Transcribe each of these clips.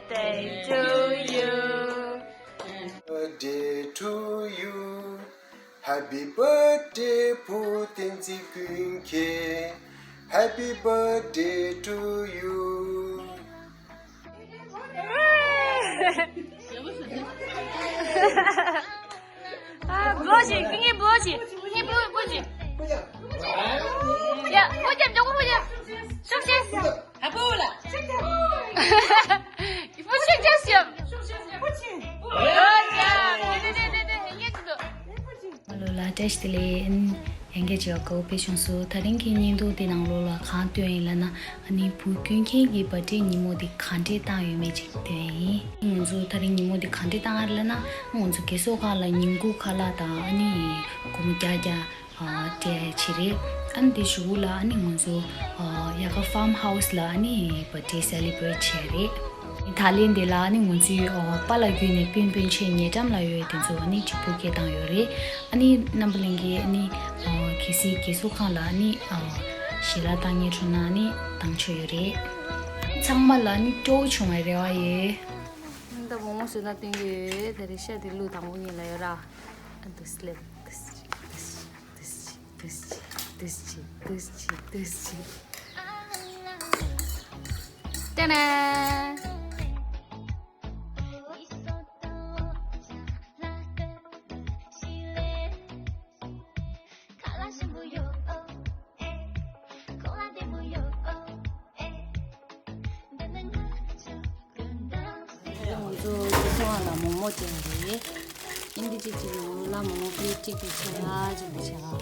Birthday to you. Birthday to you. Happy birthday, Putin Kunke. Happy birthday to you. 뭐지? 이게 뭐지? 이게 뭐지? 야, 보자, 저거 보자. 숙제. 아, 보라. 숙제였어. Lola test le engage your cooperation so taringi nindo dinang lola khan tuen lana ani pu kyun ke gi pati ni mo di khante ta yu me chik te nzu taringi mo di khante ta lana nzu keso khala ningu khala ta ani kum kya kya te chire an de shula ani nzu ya ka farm house la ani pati celebrate chere Italian de la ni ngunzi pala gyune pin che nye tam la yoy tin so ani chipu ke tang yore ani nambalingi ani kisi keso khan la ani shira tang ye chuna ani tang cho yore changma la ni to chunga re wa ye nda bomo su na ting ye de sha de lu tang ni la yora and to sleep this Ta-da! 죄송하다 뭐뭐 찍는데 인디지 찍는 나 뭐뭐 찍기 제가 지금 제가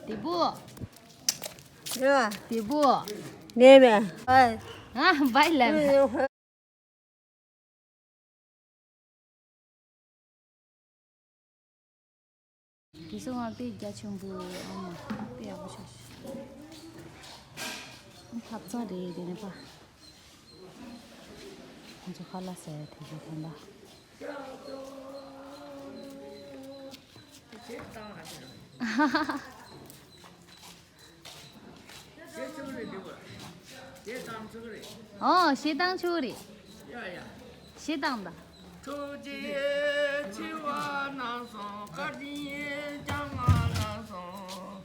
Dibu. Ya, Dibu. neme. Ay. Baila. Kiso ngati jachumbu ama pia bushos. Tapsa de ne pa. Jo khala se the thanda. 시당 추리. 시당다. 초지에 치와 나서 가리에 장하나서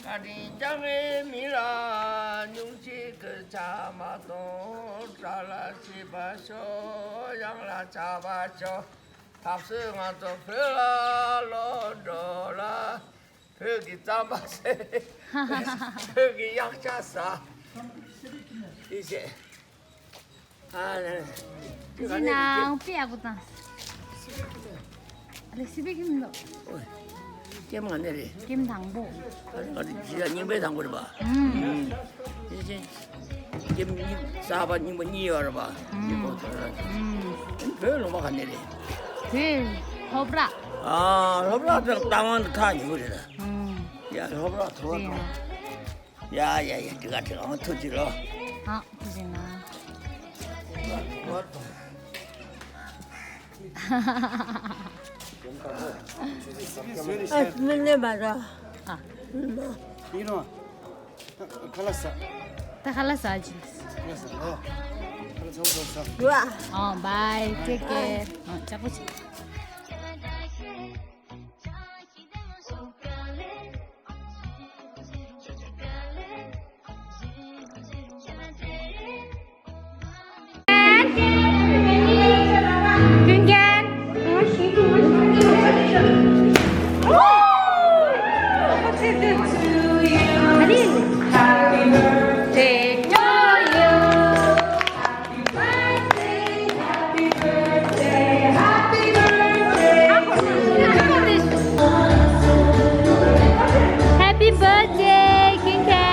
가리장에 미라 용치 그 자마도 잘라시바쇼 양라 잡아쇼 탑승한테 별라 로도라 벽이 잡아세 벽이 약자사 이제 Sinang pia ko ta. Ale sibe kim do. Kim 안 내리. Kim 당보. 어디 지가 님배 당고를 봐. 이제 김 사바 님뭐 니어를 봐. 이거 별로 막 안 내리. 그 허브라. 아, 허브라 땅은 다 이거래. 야, 허브라 더. 야, 그가 더 터지러. 아, 그지나. Ay, ne 맞아. 아, 이놈아, 갈랐어. 다 갈라서지. 갈랐어. 갈랐어. 좋아. 바이. Take care. 잡으시. Happy birthday, King Ken.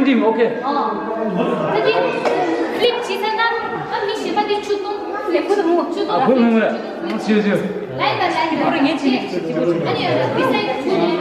팀 오케이. jadi flip 지사나 언니 시바디 추동 레코드 뭐 추동 아, 그럼 뭐야? 지우지우. 라인 모르게 지 아니요 비사이드 추동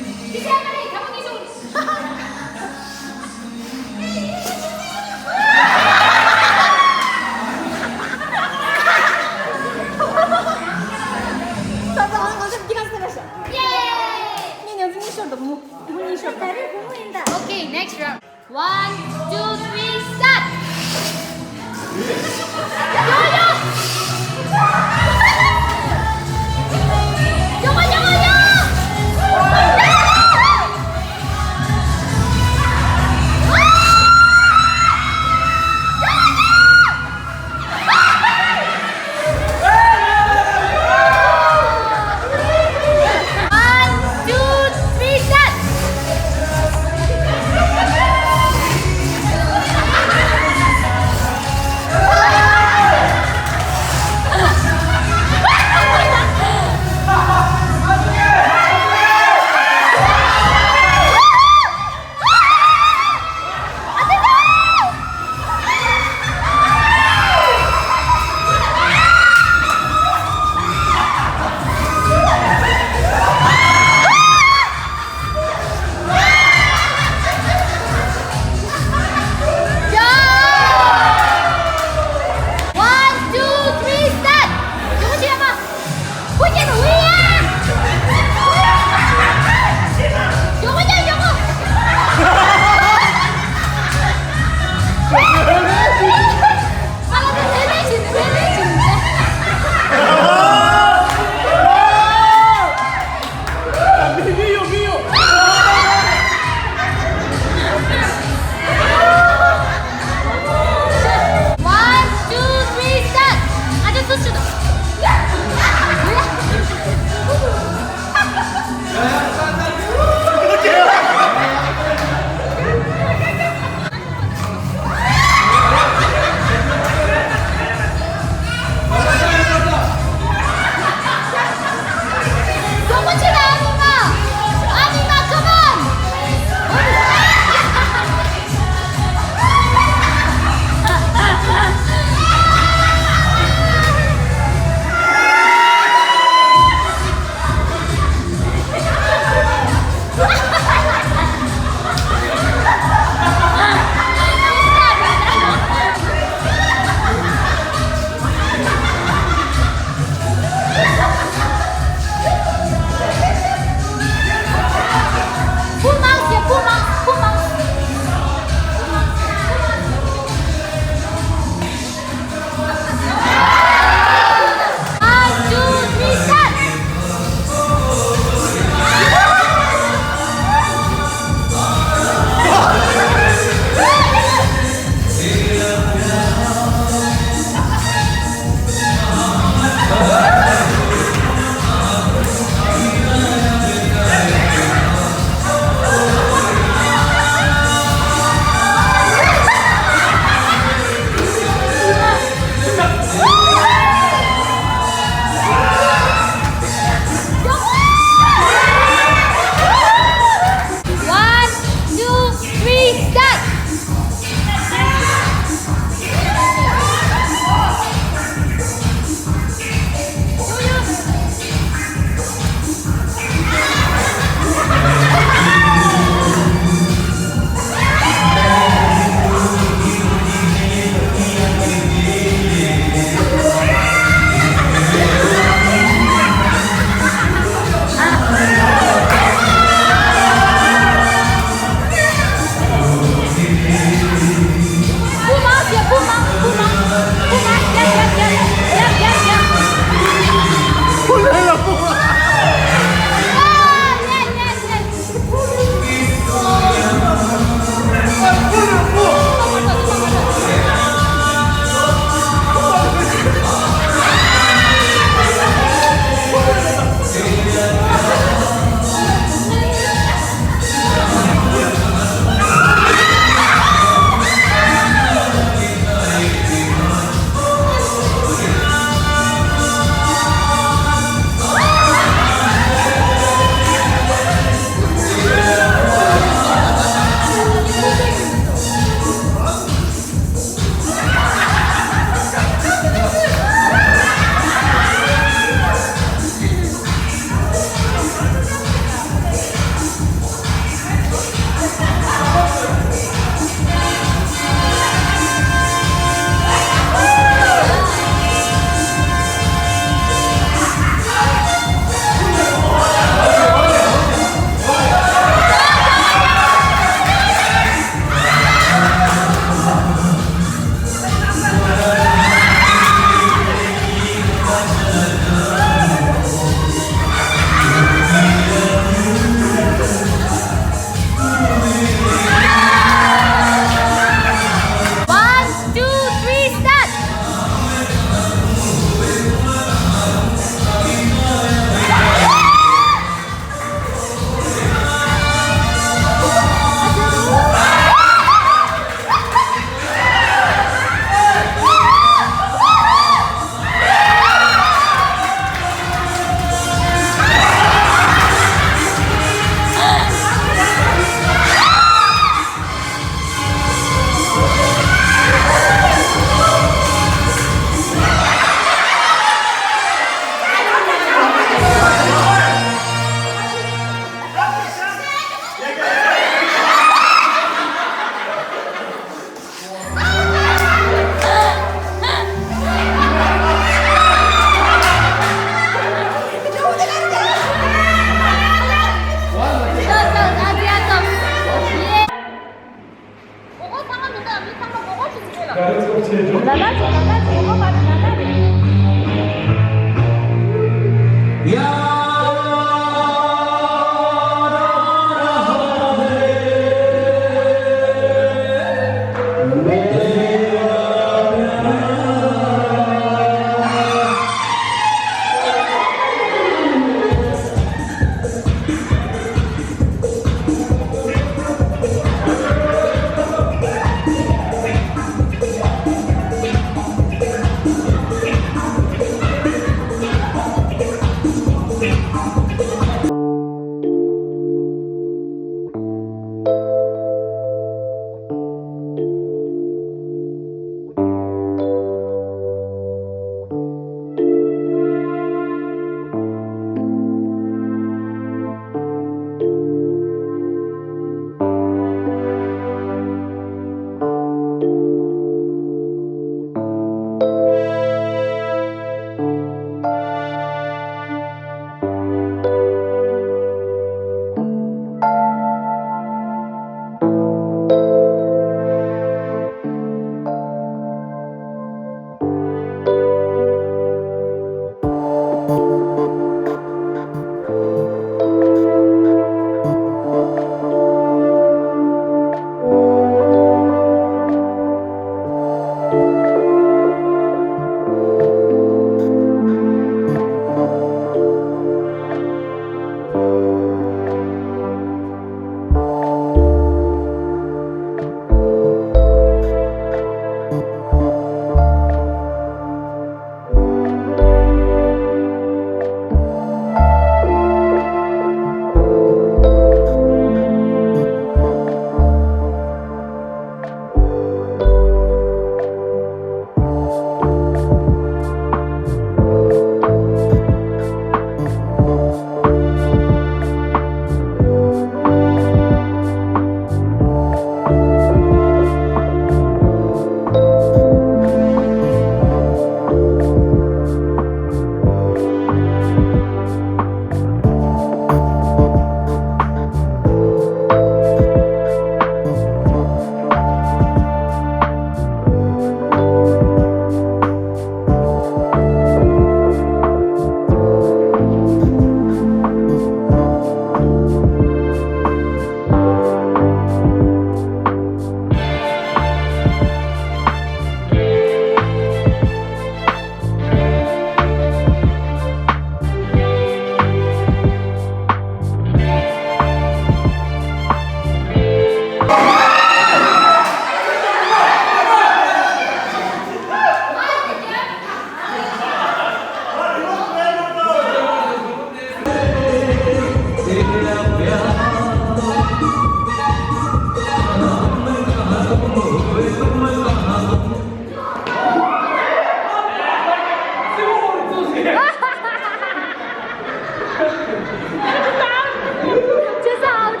就是好吃。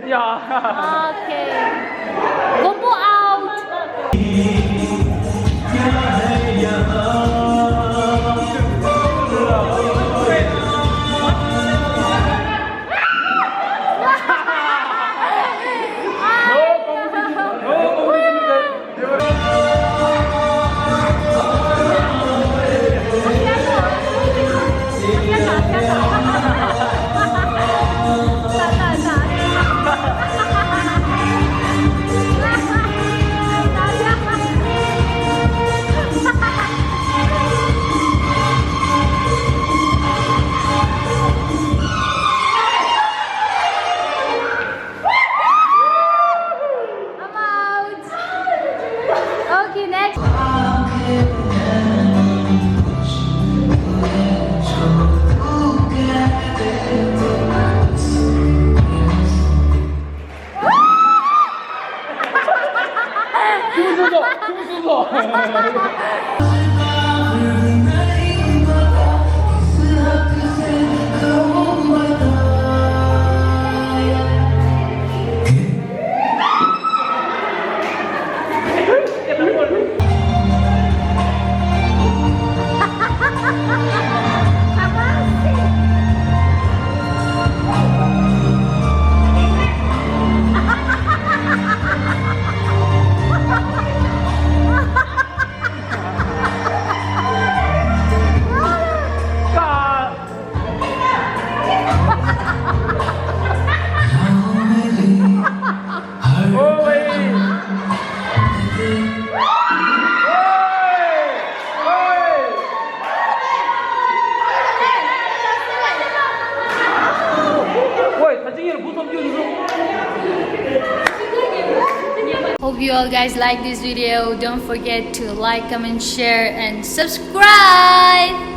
呀， Okay. Combo out. I'm out. Okay, next. Hope you all guys like this video. Don't forget to like, comment, share, and subscribe.